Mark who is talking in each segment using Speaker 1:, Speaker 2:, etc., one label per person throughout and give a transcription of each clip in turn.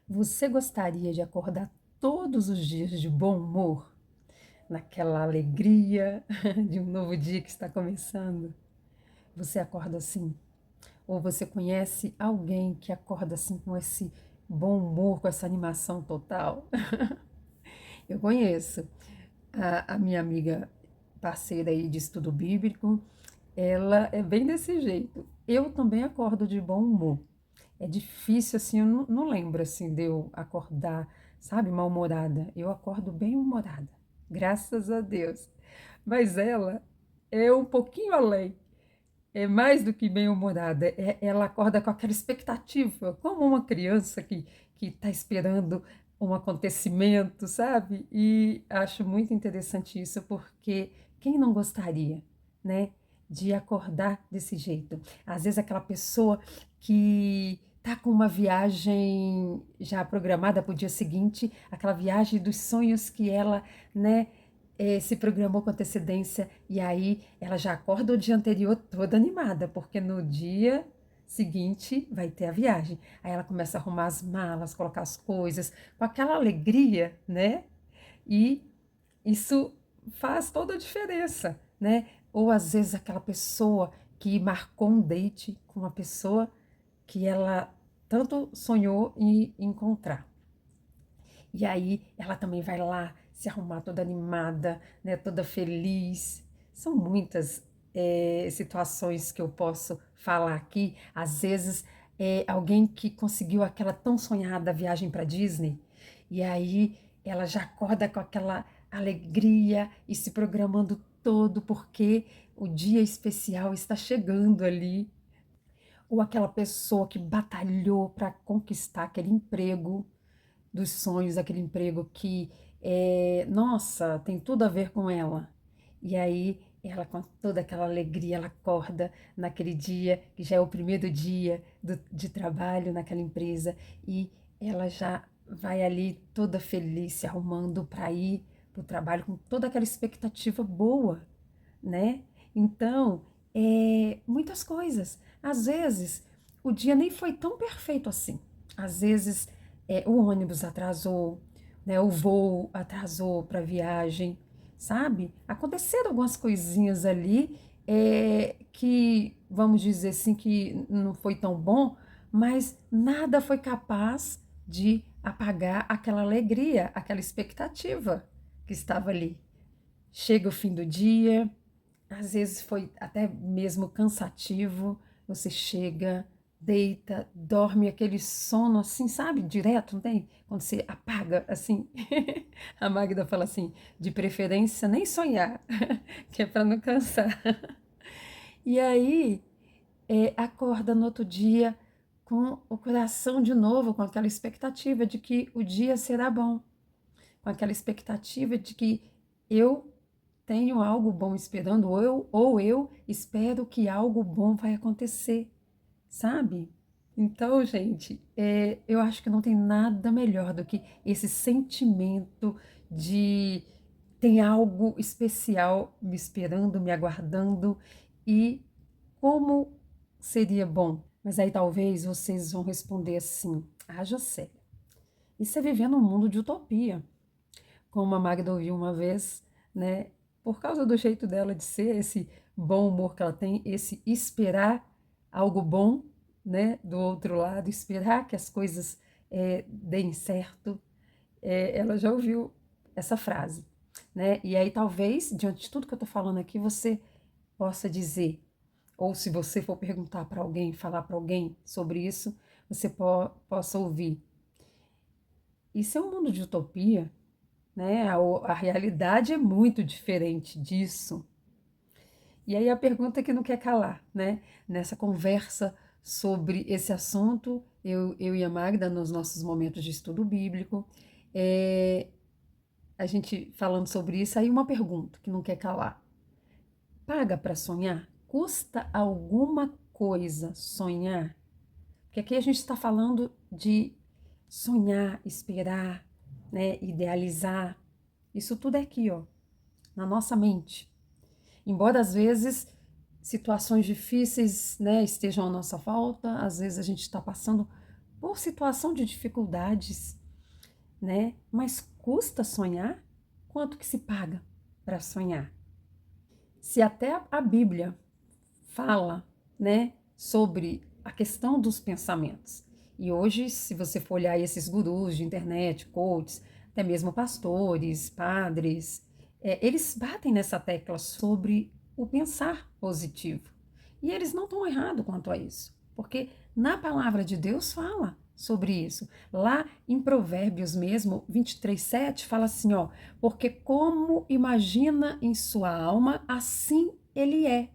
Speaker 1: Você gostaria de acordar todos os dias de bom humor, naquela alegria de um novo dia que está começando? Você acorda assim? Ou você conhece alguém que acorda assim com esse bom humor, com essa animação total? Eu conheço a minha amiga parceira aí de estudo bíblico, ela é bem desse jeito. Eu também acordo de bom humor. É difícil, assim, eu não lembro, assim, de eu acordar, sabe, mal-humorada. Eu acordo bem humorada, graças a Deus. Mas ela é um pouquinho além, é mais do que bem-humorada. Ela acorda com aquela expectativa, como uma criança que está esperando um acontecimento, sabe? E acho muito interessante isso, porque quem não gostaria, né, de acordar desse jeito? Às vezes aquela pessoa que tá com uma viagem já programada para o dia seguinte, aquela viagem dos sonhos que ela, né, se programou com antecedência e aí ela já acorda o dia anterior toda animada, porque no dia seguinte vai ter a viagem. Aí ela começa a arrumar as malas, colocar as coisas, com aquela alegria, né? E isso faz toda a diferença, né? Ou às vezes aquela pessoa que marcou um date com uma pessoa que ela tanto sonhou em encontrar. E aí ela também vai lá se arrumar toda animada, né, toda feliz. São muitas situações que eu posso falar aqui. Às vezes, alguém que conseguiu aquela tão sonhada viagem para Disney, e aí ela já acorda com aquela alegria e se programando todo porque o dia especial está chegando ali. Ou aquela pessoa que batalhou para conquistar aquele emprego dos sonhos, aquele emprego que, nossa, tem tudo a ver com ela. E aí, ela com toda aquela alegria, ela acorda naquele dia, que já é o primeiro dia de trabalho naquela empresa, e ela já vai ali toda feliz, se arrumando para ir para o trabalho, com toda aquela expectativa boa, né? Então, muitas coisas. Às vezes, o dia nem foi tão perfeito assim. Às vezes, o ônibus atrasou, né? O voo atrasou para a viagem, sabe? Aconteceram algumas coisinhas ali que, vamos dizer assim, que não foi tão bom, mas nada foi capaz de apagar aquela alegria, aquela expectativa que estava ali. Chega o fim do dia, às vezes foi até mesmo cansativo. Você chega, deita, dorme aquele sono assim, sabe? Direto, não tem? Quando você apaga assim. A Magda fala assim: de preferência nem sonhar, que é para não cansar. E aí, acorda no outro dia com o coração de novo, com aquela expectativa de que o dia será bom, com aquela expectativa de que eu tenho algo bom esperando, ou eu espero que algo bom vai acontecer, sabe? Então, gente, eu acho que não tem nada melhor do que esse sentimento de tem algo especial me esperando, me aguardando e como seria bom. Mas aí talvez vocês vão responder assim: haja sério. Isso é viver num mundo de utopia, como a Magda ouviu uma vez, né? Por causa do jeito dela de ser, esse bom humor que ela tem, esse esperar algo bom, né? Do outro lado, esperar que as coisas deem certo. Ela já ouviu essa frase, né? E aí talvez, diante de tudo que eu estou falando aqui, você possa dizer, ou se você for perguntar para alguém, falar para alguém sobre isso, você possa ouvir. Isso é um mundo de utopia, né? A realidade é muito diferente disso. E aí a pergunta que não quer calar, né? Nessa conversa sobre esse assunto, eu e a Magda, nos nossos momentos de estudo bíblico, é, a gente falando sobre isso, aí uma pergunta que não quer calar. Paga para sonhar? Custa alguma coisa sonhar? Porque aqui a gente está falando de sonhar, esperar, né? Idealizar. Isso tudo é aqui, ó, na nossa mente. Embora às vezes situações difíceis, né, estejam à nossa volta, às vezes a gente está passando por situação de dificuldades, né? Mas custa sonhar? Quanto que se paga para sonhar? Se até a Bíblia fala, né, sobre a questão dos pensamentos. E hoje, se você for olhar esses gurus de internet, coaches, até mesmo pastores, padres, eles batem nessa tecla sobre o pensar positivo. E eles não estão errados quanto a isso, porque na palavra de Deus fala sobre isso. Lá em Provérbios mesmo, 23:7, fala assim, ó, porque como imagina em sua alma, assim ele é.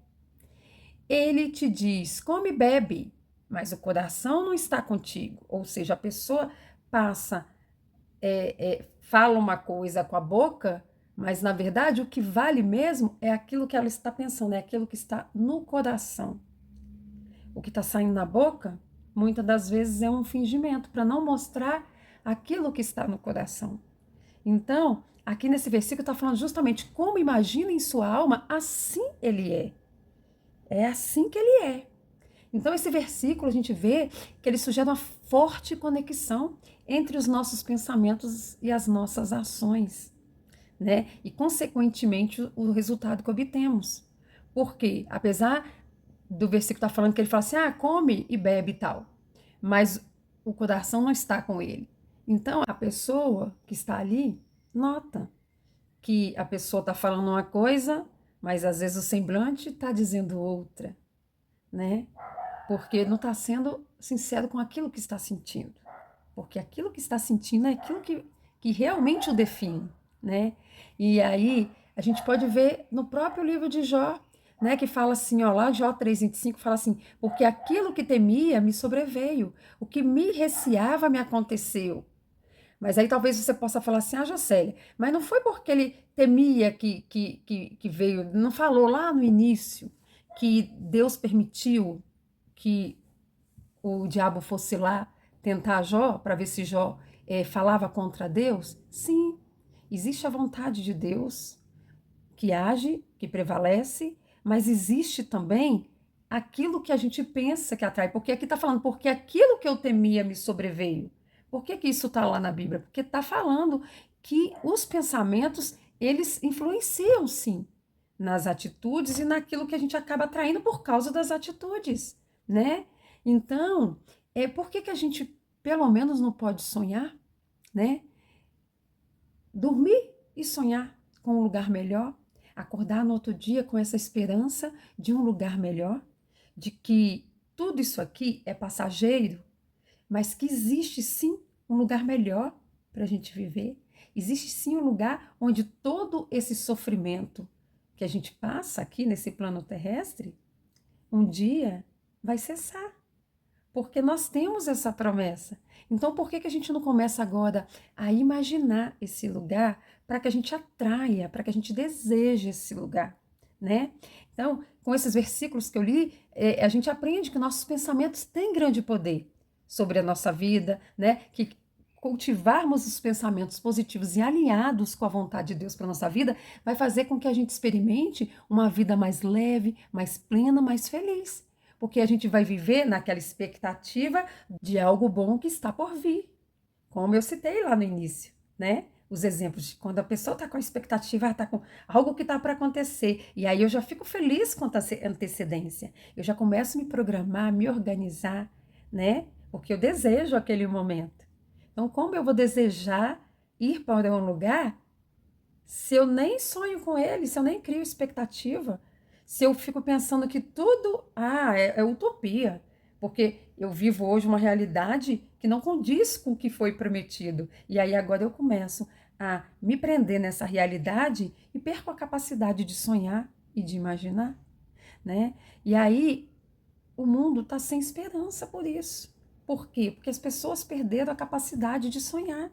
Speaker 1: Ele te diz, come e bebe, mas o coração não está contigo. Ou seja, a pessoa passa, fala uma coisa com a boca, mas na verdade o que vale mesmo é aquilo que ela está pensando, é aquilo que está no coração. O que está saindo na boca, muitas das vezes é um fingimento para não mostrar aquilo que está no coração. Então, aqui nesse versículo está falando justamente como imagina em sua alma, assim ele é. É assim que ele é. Então, esse versículo a gente vê que ele sugere uma forte conexão entre os nossos pensamentos e as nossas ações, né? E, consequentemente, o resultado que obtemos. Porque, apesar do versículo estar falando que ele fala assim, come e bebe e tal, mas o coração não está com ele. Então, a pessoa que está ali nota que a pessoa está falando uma coisa, mas às vezes o semblante está dizendo outra, né? Porque não está sendo sincero com aquilo que está sentindo. Porque aquilo que está sentindo é aquilo que realmente o define, né? E aí a gente pode ver no próprio livro de Jó, né, que fala assim, ó, lá Jó 3:25 fala assim, porque aquilo que temia me sobreveio, o que me receava me aconteceu. Mas aí talvez você possa falar assim, Jocélia, mas não foi porque ele temia que veio, não falou lá no início que Deus permitiu que o diabo fosse lá tentar Jó, para ver se Jó falava contra Deus? Sim, existe a vontade de Deus que age, que prevalece, mas existe também aquilo que a gente pensa que atrai. Porque aqui está falando, porque aquilo que eu temia me sobreveio. Por que isso está lá na Bíblia? Porque está falando que os pensamentos, eles influenciam, sim, nas atitudes e naquilo que a gente acaba atraindo por causa das atitudes, né? Então, por que a gente, pelo menos, não pode sonhar, né? Dormir e sonhar com um lugar melhor, acordar no outro dia com essa esperança de um lugar melhor, de que tudo isso aqui é passageiro, mas que existe sim um lugar melhor para a gente viver. Existe sim um lugar onde todo esse sofrimento que a gente passa aqui nesse plano terrestre, um dia vai cessar. Porque nós temos essa promessa. Então, por que a gente não começa agora a imaginar esse lugar para que a gente atraia, para que a gente deseje esse lugar, né? Então, com esses versículos que eu li, a gente aprende que nossos pensamentos têm grande poder sobre a nossa vida, né? Que cultivarmos os pensamentos positivos e alinhados com a vontade de Deus para a nossa vida vai fazer com que a gente experimente uma vida mais leve, mais plena, mais feliz. Porque a gente vai viver naquela expectativa de algo bom que está por vir. Como eu citei lá no início, né? Os exemplos de quando a pessoa está com a expectativa, está com algo que está para acontecer. E aí eu já fico feliz com a antecedência. Eu já começo a me programar, me organizar, né? Porque eu desejo aquele momento. Então, como eu vou desejar ir para um lugar se eu nem sonho com ele, se eu nem crio expectativa? Se eu fico pensando que tudo é utopia, porque eu vivo hoje uma realidade que não condiz com o que foi prometido. E aí agora eu começo a me prender nessa realidade e perco a capacidade de sonhar e de imaginar, né? E aí o mundo está sem esperança por isso. Por quê? Porque as pessoas perderam a capacidade de sonhar.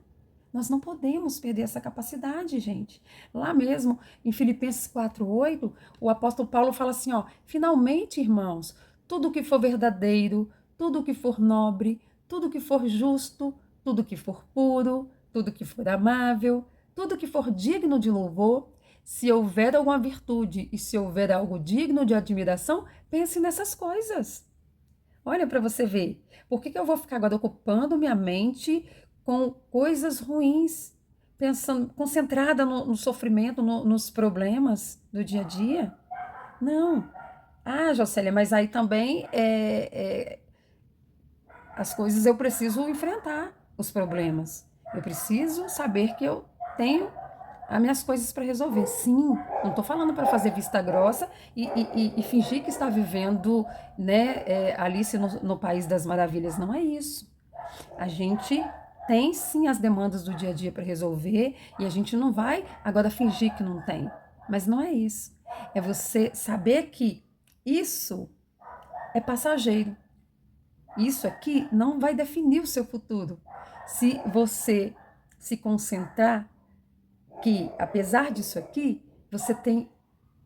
Speaker 1: Nós não podemos perder essa capacidade, gente. Lá mesmo, em Filipenses 4:8, o apóstolo Paulo fala assim, ó, finalmente, irmãos, tudo que for verdadeiro, tudo que for nobre, tudo que for justo, tudo que for puro, tudo que for amável, tudo que for digno de louvor, se houver alguma virtude e se houver algo digno de admiração, pense nessas coisas. Olha para você ver. Por que que eu vou ficar agora ocupando minha mente com coisas ruins, pensando, concentrada no sofrimento, nos problemas do dia a dia? Não. Ah, Jocélia, mas aí também as coisas eu preciso enfrentar os problemas. Eu preciso saber que eu tenho as minhas coisas para resolver. Sim, não estou falando para fazer vista grossa e fingir que está vivendo, né, Alice no País das Maravilhas. Não é isso. A gente tem sim as demandas do dia a dia para resolver e a gente não vai agora fingir que não tem. Mas não é isso. É você saber que isso é passageiro. Isso aqui não vai definir o seu futuro. Se você se concentrar que, apesar disso aqui, você tem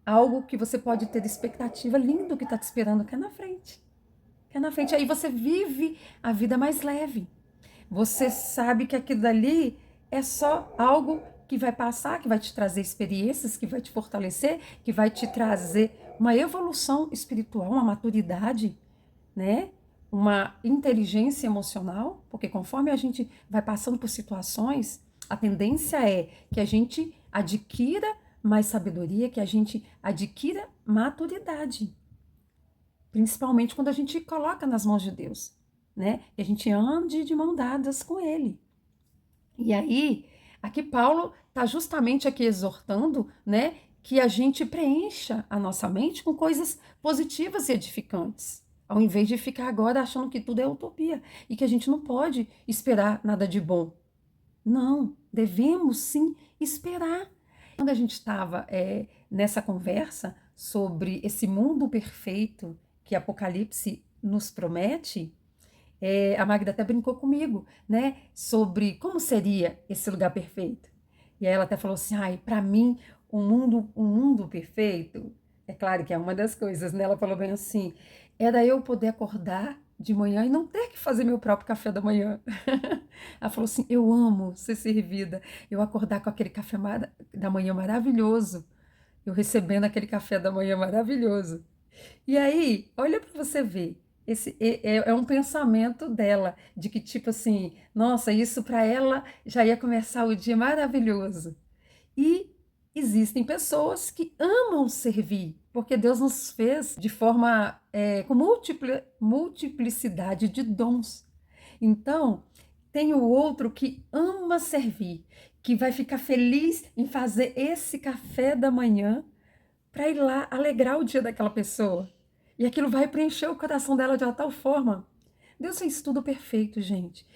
Speaker 1: algo que você pode ter expectativa lindo que está te esperando que é na frente. Que é na frente. Aí você vive a vida mais leve. Você sabe que aquilo dali é só algo que vai passar, que vai te trazer experiências, que vai te fortalecer, que vai te trazer uma evolução espiritual, uma maturidade, né? Uma inteligência emocional, porque conforme a gente vai passando por situações, a tendência é que a gente adquira mais sabedoria, que a gente adquira maturidade, principalmente quando a gente coloca nas mãos de Deus, né? Que a gente ande de mão dadas com Ele. E aí, aqui Paulo está justamente aqui exortando, né, que a gente preencha a nossa mente com coisas positivas e edificantes, ao invés de ficar agora achando que tudo é utopia e que a gente não pode esperar nada de bom. Não, devemos sim esperar. Quando a gente estava nessa conversa sobre esse mundo perfeito que Apocalipse nos promete, a Magda até brincou comigo, né, sobre como seria esse lugar perfeito. E aí ela até falou assim, ai, para mim, um mundo perfeito, é claro que é uma das coisas, né? Ela falou bem assim, era eu poder acordar de manhã e não ter que fazer meu próprio café da manhã. Ela falou assim, eu amo ser servida, eu acordar com aquele café da manhã maravilhoso, eu recebendo aquele café da manhã maravilhoso. E aí, olha para você ver, esse é um pensamento dela, de que tipo assim, nossa, isso para ela já ia começar o dia maravilhoso. E existem pessoas que amam servir, porque Deus nos fez de forma, com multiplicidade de dons. Então, tem o outro que ama servir, que vai ficar feliz em fazer esse café da manhã para ir lá alegrar o dia daquela pessoa. E aquilo vai preencher o coração dela de uma tal forma. Deus fez tudo perfeito, gente.